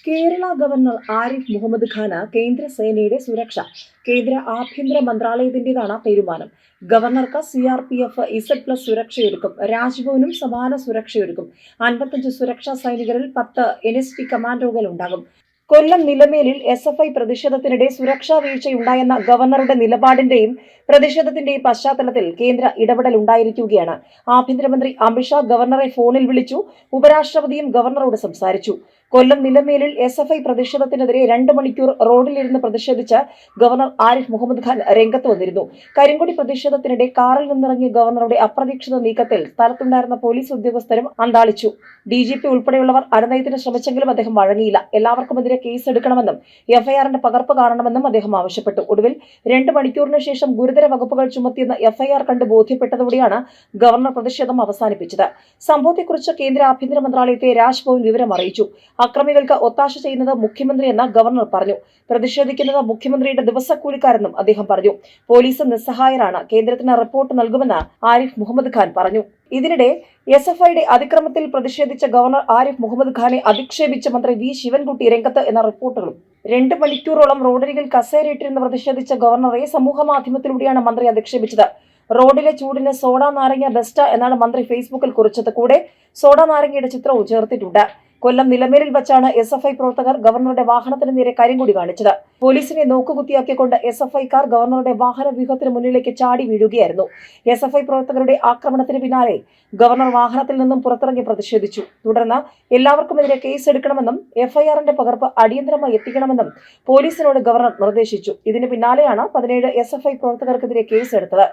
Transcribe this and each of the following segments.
Kerala governor Arif Muhammad Khan കേന്ദ്ര സേനയുടെ സുരക്ഷ കേന്ദ്ര ആഭ്യന്തര മന്ത്രാലയത്തിന്റേതാണ് തീരുമാനം. ഗവർണർക്ക് CRPF Z+ സുരക്ഷയൊരുക്കും. രാജ്ഭവനും സമാന സുരക്ഷയൊരുക്കും. 55 സുരക്ഷാ സൈനികരിൽ 10 NST കമാൻഡോകൾ ഉണ്ടാകും. കൊല്ലം നിലമേലിൽ SFI പ്രതിഷേധത്തിനിടെ സുരക്ഷാ വീഴ്ചയുണ്ടായെന്ന ഗവർണറുടെ നിലപാടിന്റെയും പ്രതിഷേധത്തിന്റെയും പശ്ചാത്തലത്തിൽ കേന്ദ്ര ഇടപെടൽ ഉണ്ടായിരിക്കുകയാണ്. ആഭ്യന്തരമന്ത്രി അമിത്ഷാ ഗവർണറെ ഫോണിൽ വിളിച്ചു. ഉപരാഷ്ട്രപതിയും ഗവർണറോട് സംസാരിച്ചു. കൊല്ലം നിലമേലിൽ SFI പ്രതിഷേധത്തിനെതിരെ 2 മണിക്കൂർ റോഡിലിരുന്ന് പ്രതിഷേധിച്ച് ഗവർണർ ആരിഫ് മുഹമ്മദ് ഖാൻ രംഗത്ത് വന്നിരുന്നു. കരിങ്കൊടി പ്രതിഷേധത്തിനിടെ കാറിൽ നിന്നിറങ്ങിയ ഗവർണറുടെ അപ്രതീക്ഷിത നീക്കത്തിൽ സ്ഥലത്തുണ്ടായിരുന്ന പോലീസ് ഉദ്യോഗസ്ഥരും അന്താളിച്ചു. DGP ഉൾപ്പെടെയുള്ളവർ അനുനയത്തിന് ശ്രമിച്ചെങ്കിലും അദ്ദേഹം വഴങ്ങിയില്ല. എല്ലാവർക്കുമെതിരെ കേസ് എടുക്കണമെന്നും FIR-ന്റെ പകർപ്പ് കാണണമെന്നും അദ്ദേഹം ആവശ്യപ്പെട്ടു. ഒടുവിൽ 2 മണിക്കൂറിന് ശേഷം ഗുരുതര വകുപ്പുകൾ ചുമത്തിയെന്ന് FIR കണ്ട് ബോധ്യപ്പെട്ടതോടെയാണ് ഗവർണർ പ്രതിഷേധം അവസാനിപ്പിച്ചത്. സംഭവത്തെക്കുറിച്ച് കേന്ദ്ര ആഭ്യന്തര മന്ത്രാലയത്തെ രാജ്ഭവൻ വിവരം അറിയിച്ചു. അക്രമികൾക്ക് ഒത്താശ ചെയ്യുന്നത് മുഖ്യമന്ത്രിയെന്ന് ഗവർണർ പറഞ്ഞു. പ്രതിഷേധിക്കുന്നത് മുഖ്യമന്ത്രിയുടെ ദിവസക്കൂലിക്കാരെന്നും അദ്ദേഹം പറഞ്ഞു. പോലീസ് നിസ്സഹായരാണ്. കേന്ദ്രത്തിന് റിപ്പോർട്ട് നൽകുമെന്ന് ആരിഫ് മുഹമ്മദ് ഖാൻ പറഞ്ഞു. ഇതിനിടെ SFI-യുടെ അതിക്രമത്തിൽ പ്രതിഷേധിച്ച ഗവർണർ ആരിഫ് മുഹമ്മദ് ഖാനെ അധിക്ഷേപിച്ച മന്ത്രി V. ശിവൻകുട്ടി രംഗത്ത് എന്ന റിപ്പോർട്ടുകളും. 2 മണിക്കൂറോളം റോഡരികിൽ കസേരയിട്ടിരുന്ന് പ്രതിഷേധിച്ച ഗവർണറെ സമൂഹമാധ്യമത്തിലൂടെയാണ് മന്ത്രി അധിക്ഷേപിച്ചത്. റോഡിലെ ചൂടിന് സോഡ നാരങ്ങ ബെസ്റ്റ് എന്നാണ് മന്ത്രി ഫേസ്ബുക്കിൽ കുറിച്ചത്. കൂടെ സോഡ നാരങ്ങയുടെ ചിത്രവും ചേർത്തിട്ടുണ്ട്. കൊല്ലം നിലമേലിൽ വച്ചാണ് SFI പ്രവർത്തകർ ഗവർണറുടെ വാഹനത്തിന് നേരെ കരിങ്കൊടി കാണിച്ചത്. പോലീസിനെ നോക്കുകുത്തിയാക്കിക്കൊണ്ട് SFI-ക്കാർ ഗവർണറുടെ വാഹന വ്യൂഹത്തിന് മുന്നിലേക്ക് ചാടി വീഴുകയായിരുന്നു. SFI പ്രവർത്തകരുടെ ആക്രമണത്തിന് പിന്നാലെ ഗവർണർ വാഹനത്തിൽ നിന്നും പുറത്തിറങ്ങി പ്രതിഷേധിച്ചു. തുടർന്ന് എല്ലാവർക്കുമെതിരെ കേസ് എടുക്കണമെന്നും FIR-ന്റെ പകർപ്പ് അടിയന്തരമായി എത്തിക്കണമെന്നും പോലീസിനോട് ഗവർണർ നിർദ്ദേശിച്ചു. ഇതിന് പിന്നാലെയാണ് 17 SFI പ്രവർത്തകർക്കെതിരെ കേസെടുത്തത്.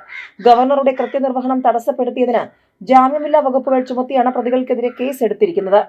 ഗവർണറുടെ കൃത്യനിർവഹണം തടസ്സപ്പെടുത്തിയതിന് ജാമ്യമില്ലാ വകുപ്പുകൾ ചുമത്തിയാണ് പ്രതികൾക്കെതിരെ കേസെടുത്തിരിക്കുന്നത്.